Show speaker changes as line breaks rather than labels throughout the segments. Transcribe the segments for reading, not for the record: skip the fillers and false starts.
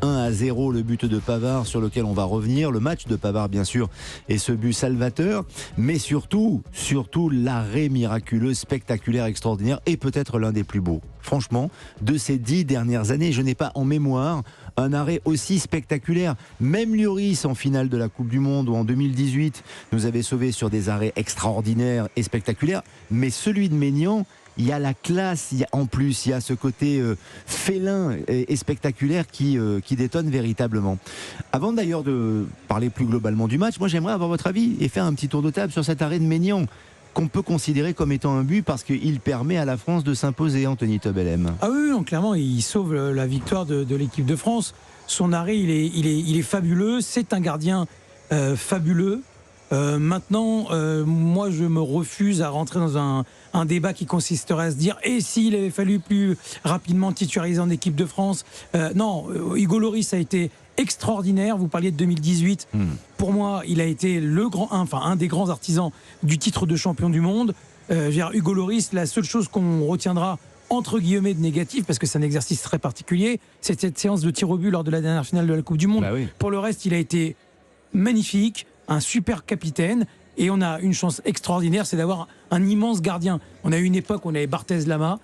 1-0, le but de Pavard sur lequel on va revenir, le match de Pavard bien sûr, et ce but salvateur, mais surtout l'arrêt miraculeux, spectaculaire, extraordinaire, et peut-être l'un des plus beaux, franchement, de ces 10 dernières années. Je n'ai pas en mémoire un arrêt aussi spectaculaire. Même Lloris en finale de la Coupe du Monde ou en 2018 nous avait sauvés sur des arrêts extraordinaires et spectaculaires, mais celui de Maignan, il y a la classe, il y a ce côté félin et spectaculaire qui détonne véritablement. Avant d'ailleurs de parler plus globalement du match, moi j'aimerais avoir votre avis et faire un petit tour de table sur cet arrêt de Maignan, qu'on peut considérer comme étant un but parce qu'il permet à la France de s'imposer, Anthony Tobelem.
Ah oui, non, clairement, il sauve la victoire de l'équipe de France. Son arrêt, il est fabuleux. C'est un gardien fabuleux. Maintenant, moi, je me refuse à rentrer dans un débat qui consisterait à se dire et s'il avait fallu plus rapidement titulariser en équipe de France. Non, Hugo Lloris a été extraordinaire. Vous parliez de 2018. Pour moi, il a été un des grands artisans du titre de champion du monde. Hugo Lloris, la seule chose qu'on retiendra entre guillemets de négatif, parce que c'est un exercice très particulier, c'est cette séance de tir au but lors de la dernière finale de la Coupe du Monde.
Bah oui.
Pour le reste, il a été magnifique, un super capitaine, et on a une chance extraordinaire, c'est d'avoir un immense gardien. On a eu une époque où on avait Barthez Lama,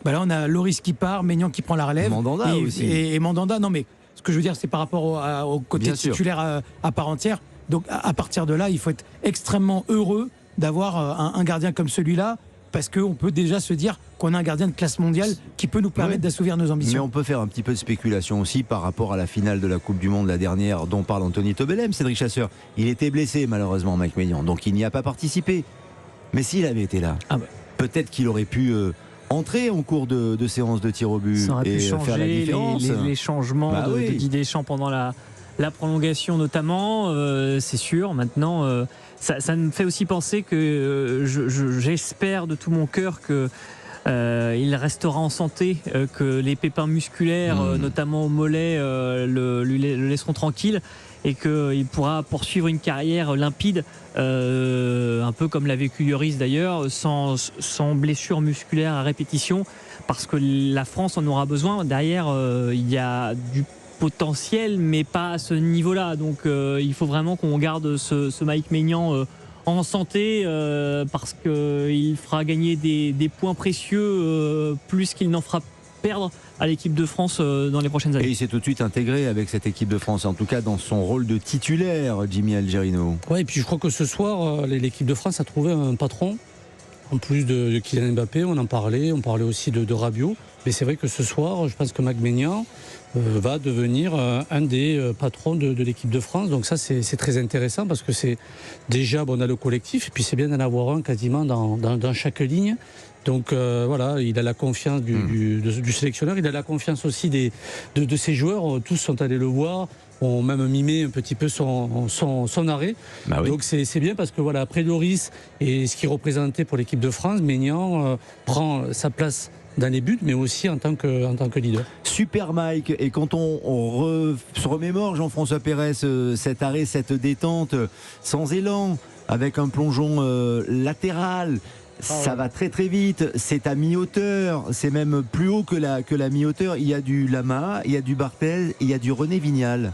là on a Lloris qui part, Maignan qui prend la relève,
Mandanda aussi.
Et Mandanda. Non, mais ce que je veux dire, c'est par rapport au côté
Bien sûr.
titulaire à part entière. Donc à partir de là, il faut être extrêmement heureux d'avoir un gardien comme celui-là, parce qu'on peut déjà se dire qu'on a un gardien de classe mondiale qui peut nous permettre d'assouvir nos ambitions.
Mais on peut faire un petit peu de spéculation aussi par rapport à la finale de la Coupe du Monde, la dernière dont parle Anthony Tobelem. Cédric Chasseur, il était blessé malheureusement, Mike Maignan, donc il n'y a pas participé. Mais s'il avait été là, peut-être qu'il aurait pu entrer en cours de séance de tir au but
ça aurait
et
pu changer
faire la différence.
les changements de Didier Deschamps pendant la prolongation notamment, c'est sûr. Maintenant, ça me fait aussi penser que j'espère de tout mon cœur que il restera en santé, que les pépins musculaires, notamment au mollet, le laisseront tranquille et qu'il pourra poursuivre une carrière limpide, un peu comme l'a vécu Lloris d'ailleurs, sans blessure musculaire à répétition, parce que la France en aura besoin. Derrière, il y a du potentiel, mais pas à ce niveau-là. Donc il faut vraiment qu'on garde ce Mike Maignan en santé, parce qu'il fera gagner des points précieux, plus qu'il n'en fera perdre à l'équipe de France dans les prochaines années.
Et il s'est tout de suite intégré avec cette équipe de France, en tout cas dans son rôle de titulaire, Jimmy Algerino.
Ouais, et puis je crois que ce soir, l'équipe de France a trouvé un patron. En plus de Kylian Mbappé, on parlait aussi de Rabiot. Mais c'est vrai que ce soir, je pense que Mike Maignan va devenir un des patrons de l'équipe de France. Donc ça, c'est très intéressant parce que c'est déjà, on a le collectif, et puis c'est bien d'en avoir un quasiment dans chaque ligne. Donc voilà, il a la confiance du sélectionneur, il a la confiance aussi de ses joueurs. Tous sont allés le voir, ont même mimé un petit peu son arrêt.
Bah oui.
Donc c'est bien parce que voilà, après Lloris et ce qu'il représentait pour l'équipe de France, Maignan prend sa place dans les buts, mais aussi en tant que leader.
Super Mike, et quand on se remémore, Jean-François Pérez, cet arrêt, cette détente sans élan, avec un plongeon latéral, ça va très très vite, c'est à mi-hauteur, c'est même plus haut que la mi-hauteur. Il y a du Lama, il y a du Barthez, il y a du René Vignal.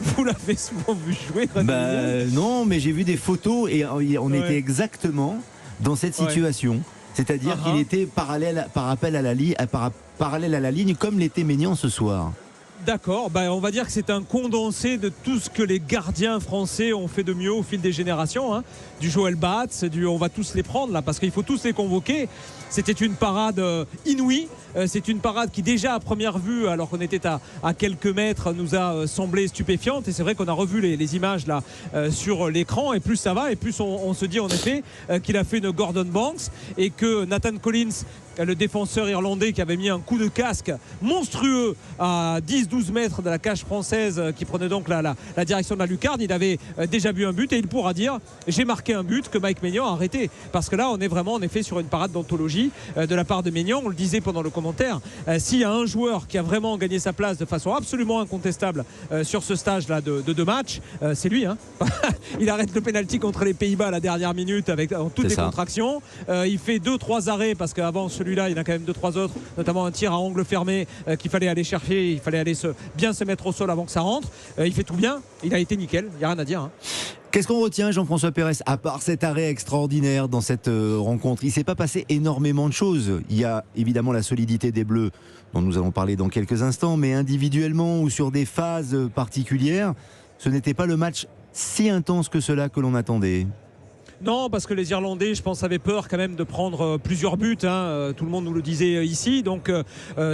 Vous l'avez souvent vu jouer, René Vignal ?
Non, mais j'ai vu des photos et on était exactement dans cette situation. C'est-à-dire qu'il était parallèle à la ligne, comme l'était Maignan ce soir.
D'accord, on va dire que c'est un condensé de tout ce que les gardiens français ont fait de mieux au fil des générations, du Joël Batz, on va tous les prendre là parce qu'il faut tous les convoquer. C'était une parade inouïe, c'est une parade qui déjà à première vue, alors qu'on était à quelques mètres, nous a semblé stupéfiante, et c'est vrai qu'on a revu les images là sur l'écran, et plus ça va et plus on se dit en effet qu'il a fait une Gordon Banks, et que Nathan Collins, le défenseur irlandais qui avait mis un coup de casque monstrueux à 10-12 mètres de la cage française, qui prenait donc la direction de la lucarne, il avait déjà vu un but, et il pourra dire j'ai marqué un but que Mike Maignan a arrêté, parce que là on est vraiment en effet sur une parade d'anthologie de la part de Maignan. On le disait pendant le commentaire, s'il y a un joueur qui a vraiment gagné sa place de façon absolument incontestable sur ce stage là de 2 matchs, c'est lui. Il arrête le pénalty contre les Pays-Bas à la dernière minute en toutes les contractions, il fait 2-3 arrêts, parce qu'avant celui celui-là, il y en a quand même 2-3 autres, notamment un tir à angle fermé qu'il fallait aller chercher, il fallait aller bien se mettre au sol avant que ça rentre. Il fait tout bien, il a été nickel, il n'y a rien à dire.
Qu'est-ce qu'on retient, Jean-François Pérez, à part cet arrêt extraordinaire dans cette rencontre? Il ne s'est pas passé énormément de choses. Il y a évidemment la solidité des Bleus, dont nous allons parler dans quelques instants, mais individuellement ou sur des phases particulières, ce n'était pas le match si intense que cela que l'on attendait.
Non, parce que les Irlandais, je pense, avaient peur quand même de prendre plusieurs buts. Tout le monde nous le disait ici. Donc,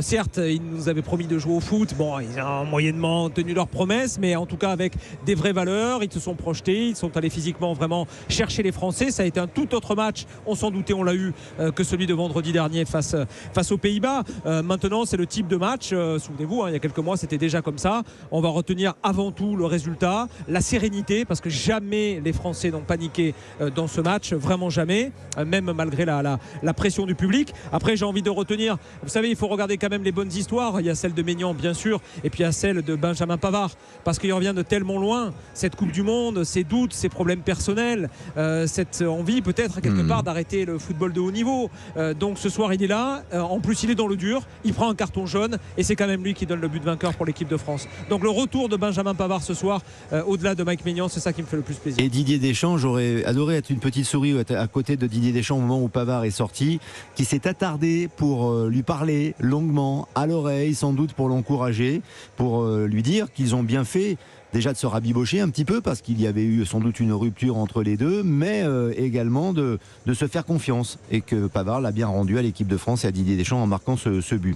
certes, ils nous avaient promis de jouer au foot. Bon, ils ont moyennement tenu leurs promesses, mais en tout cas avec des vraies valeurs. Ils se sont projetés, ils sont allés physiquement vraiment chercher les Français. Ça a été un tout autre match, on s'en doutait, on l'a eu, que celui de vendredi dernier face aux Pays-Bas. Maintenant, c'est le type de match, souvenez-vous, il y a quelques mois, c'était déjà comme ça. On va retenir avant tout le résultat, la sérénité, parce que jamais les Français n'ont paniqué dans ce match, vraiment jamais, même malgré la pression du public. Après, j'ai envie de retenir, vous savez, il faut regarder quand même les bonnes histoires. Il y a celle de Maignan, bien sûr, et puis il y a celle de Benjamin Pavard, parce qu'il revient de tellement loin, cette Coupe du Monde, ses doutes, ses problèmes personnels, cette envie peut-être quelque part d'arrêter le football de haut niveau. Donc ce soir, il est là, en plus il est dans le dur, il prend un carton jaune, et c'est quand même lui qui donne le but vainqueur pour l'équipe de France. Donc le retour de Benjamin Pavard ce soir, au-delà de Mike Maignan, c'est ça qui me fait le plus plaisir.
Et Didier Deschamps, j'aurais adoré être une petite souris à côté de Didier Deschamps au moment où Pavard est sorti, qui s'est attardé pour lui parler longuement à l'oreille, sans doute pour l'encourager, pour lui dire qu'ils ont bien fait déjà de se rabibocher un petit peu, parce qu'il y avait eu sans doute une rupture entre les deux, mais également de se faire confiance, et que Pavard l'a bien rendu à l'équipe de France et à Didier Deschamps en marquant ce but.